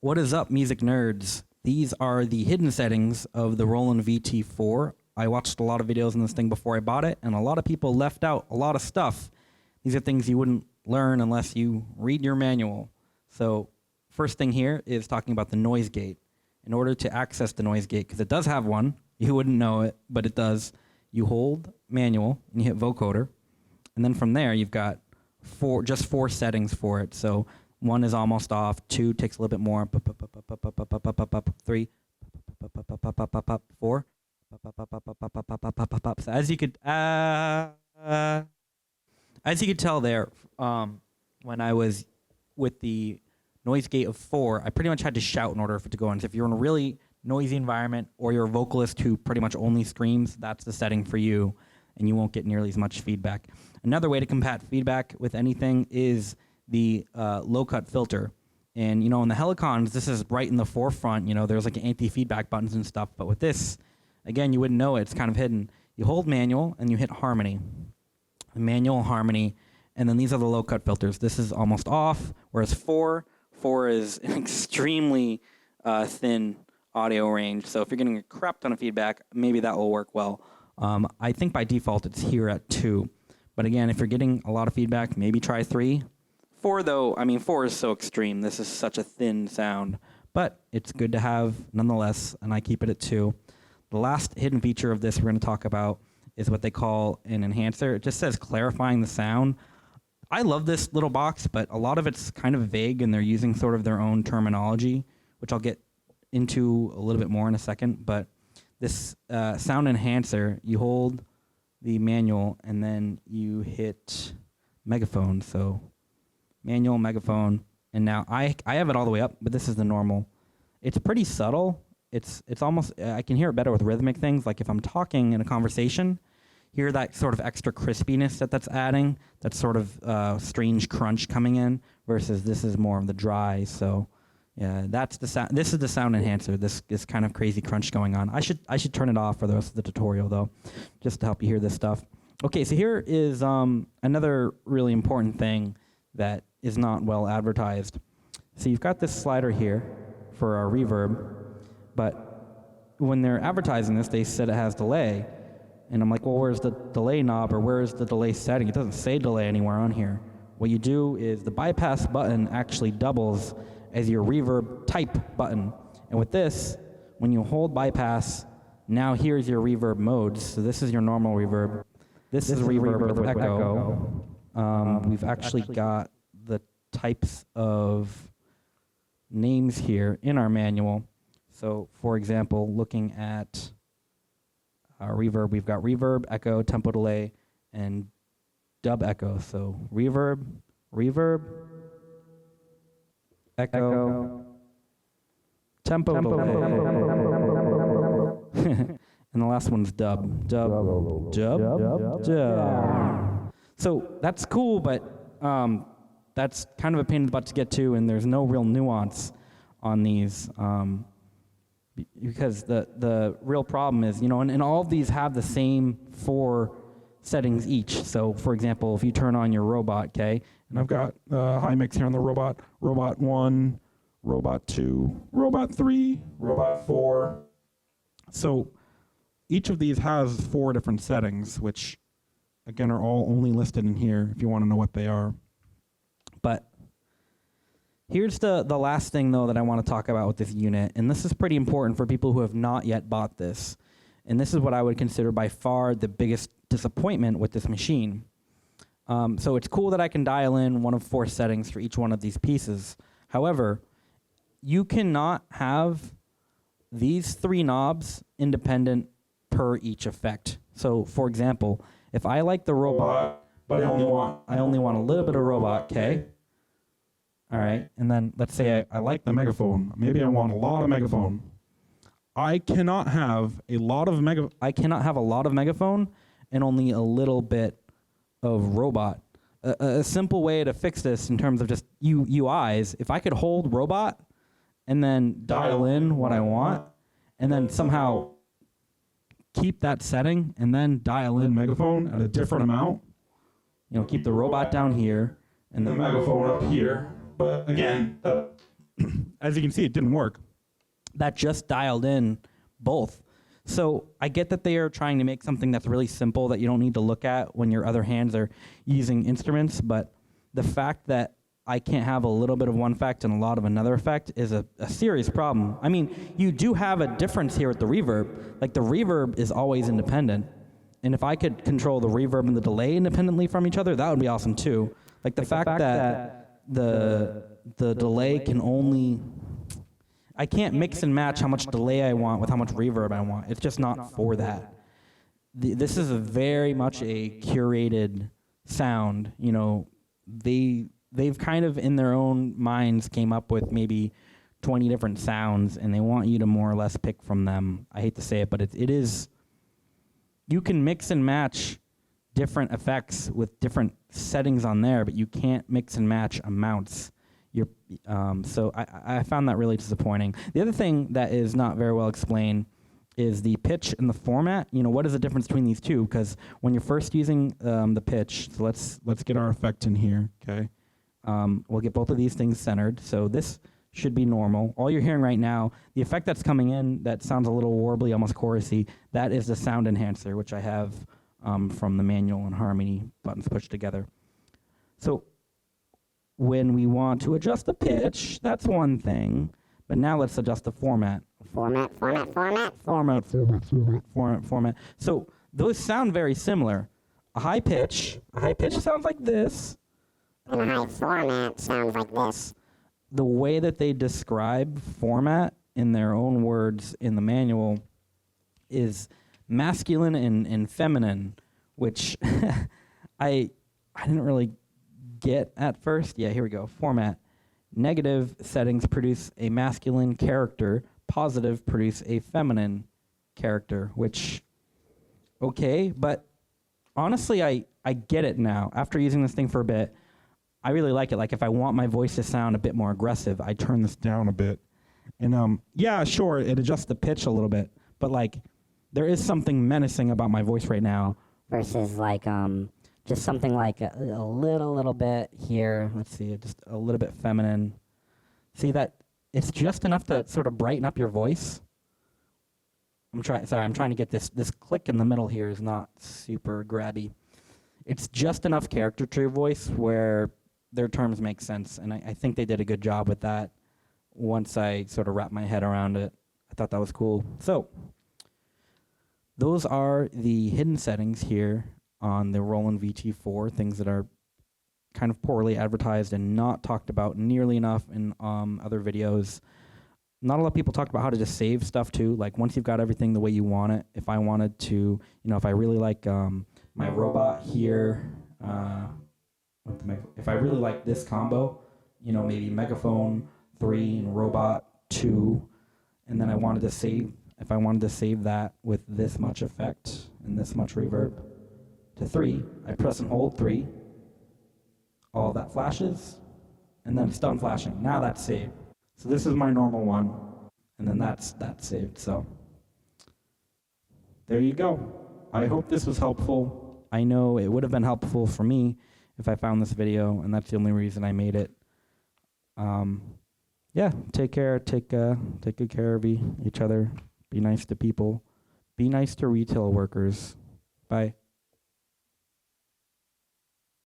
What is up, music nerds? These are the hidden settings of the Roland VT-4. I watched a lot of videos on this thing before I bought it, and a lot of people left out a lot of stuff. These are things you wouldn't learn unless you read your manual. So first thing here is talking about the noise gate. In order to access the noise gate, because it does have one, you wouldn't know it, but it does, you hold manual and you hit vocoder, and then from there you've got just four settings for it. So 1 is almost off, 2 takes a little bit more, 3, 4. So as you could tell there, when I was with the noise gate of 4, I pretty much had to shout in order for it to go in. So if you're in a really noisy environment or you're a vocalist who pretty much only screams, that's the setting for you, and you won't get nearly as much feedback. Another way to combat feedback with anything is the low-cut filter. And, you know, in the Helicons, this is right in the forefront. You know, there's like anti-feedback buttons and stuff. But with this, again, you wouldn't know it. It's kind of hidden. You hold manual, and you hit harmony. Manual, harmony, and then these are the low-cut filters. This is almost off, whereas 4 is an extremely thin audio range. So if you're getting a crap ton of feedback, maybe that will work well. I think by default, it's here at 2. But again, if you're getting a lot of feedback, maybe try 3. 4, though, I mean, 4 is so extreme. This is such a thin sound. But it's good to have nonetheless, and I keep it at 2. The last hidden feature of this we're going to talk about is what they call an enhancer. It just says clarifying the sound. I love this little box, but a lot of it's kind of vague, and they're using sort of their own terminology, which I'll get into a little bit more in a second. But this sound enhancer, you hold the manual, and then you hit megaphone. So manual, megaphone, and now I have it all the way up, but this is the normal. It's pretty subtle. It's almost, I can hear it better with rhythmic things, like if I'm talking in a conversation, hear that sort of extra crispiness that's adding, that sort of strange crunch coming in, versus this is more of the dry. So yeah, that's the sound. This is the sound enhancer. This kind of crazy crunch going on. I should turn it off for the rest of the tutorial though, just to help you hear this stuff. Okay, so here is another really important thing that is not well advertised. So you've got this slider here for our reverb, but when they're advertising this, they said it has delay. And I'm like, well, where's the delay knob, or where's the delay setting? It doesn't say delay anywhere on here. What you do is the bypass button actually doubles as your reverb type button. And with this, when you hold bypass, now here's your reverb modes. So this is your normal reverb. This is reverb with echo. We've actually got the types of names here in our manual. So for example, looking at reverb, we've got reverb, echo, tempo delay, and dub echo. So reverb, echo, tempo delay. And the last one's dub. So that's cool, but that's kind of a pain in the butt to get to, and there's no real nuance on these. Because the real problem is, you know, and all of these have the same 4 settings each. So, for example, if you turn on your robot, okay, and I've got high mix here on the robot, robot 1, robot 2, robot 3, robot 4. So each of these has 4 different settings, which, again, are all only listed in here if you want to know what they are. But here's the last thing, though, that I want to talk about with this unit, and this is pretty important for people who have not yet bought this. And this is what I would consider by far the biggest disappointment with this machine. So it's cool that I can dial in one of 4 settings for each one of these pieces. However, you cannot have these 3 knobs independent per each effect. So, for example, if I like the robot, but I only want a little bit of robot, okay? All right, and then let's say I like the megaphone. Maybe I want a lot of megaphone. I cannot have a lot of megaphone and only a little bit of robot. A simple way to fix this in terms of just UIs, if I could hold robot and then dial in what I want, and then somehow keep that setting and then dial in megaphone at a different amount. You know, keep the robot down here and the megaphone up here. But again, as you can see, it didn't work. That just dialed in both. So I get that they are trying to make something that's really simple that you don't need to look at when your other hands are using instruments, but the fact that I can't have a little bit of one effect and a lot of another effect is a serious problem. I mean, you do have a difference here with the reverb. Like, the reverb is always independent, and if I could control the reverb and the delay independently from each other, that would be awesome too. Like, the fact that the delay can only... I can't mix and match how much delay I want with how much reverb I want. It's just not for that. This is very much a curated sound. You know, they've kind of in their own minds came up with maybe 20 different sounds, and they want you to more or less pick from them. I hate to say it, but it is... You can mix and match different effects with different settings on there, but you can't mix and match amounts. So I found that really disappointing. The other thing that is not very well explained is the pitch and the format. You know, what is the difference between these two? Because when you're first using the pitch, so let's get our effect in here, okay? We'll get both of these things centered. So this should be normal. All you're hearing right now, the effect that's coming in that sounds a little warbly, almost chorusy, that is the sound enhancer, which I have from the manual and harmony buttons pushed together. So when we want to adjust the pitch, that's one thing. But now let's adjust the format. Format. So those sound very similar. A high pitch sounds like this. And a high format sounds like this. The way that they describe format in their own words in the manual is masculine and feminine, which I didn't really get at first. Yeah, here we go. Format. Negative settings produce a masculine character. Positive produce a feminine character, which, okay, but honestly, I get it now. After using this thing for a bit, I really like it. Like, if I want my voice to sound a bit more aggressive, I turn this down a bit. And yeah, sure, it adjusts the pitch a little bit, but like, there is something menacing about my voice right now. Versus like just something like a little bit here. Let's see, just a little bit feminine. See that? It's just enough to sort of brighten up your voice. I'm trying to get this click in the middle here is not super grabby. It's just enough character to your voice where their terms make sense, and I think they did a good job with that once I sort of wrapped my head around it. I thought that was cool. So those are the hidden settings here on the Roland VT-4, things that are kind of poorly advertised and not talked about nearly enough in other videos. Not a lot of people talk about how to just save stuff too. Like, once you've got everything the way you want it, if I wanted to, you know, if I really like my robot here, if I really like this combo, you know, maybe Megaphone 3 and Robot 2, and then I wanted to save, if I wanted to save that with this much effect and this much reverb to 3, I press and hold 3, all that flashes, and then it's done flashing. Now that's saved. So this is my normal one, and then that's saved. So there you go. I hope this was helpful. I know it would have been helpful for me if I found this video, and that's the only reason I made it. Yeah, take care. Take good care of each other. Be nice to people. Be nice to retail workers. Bye.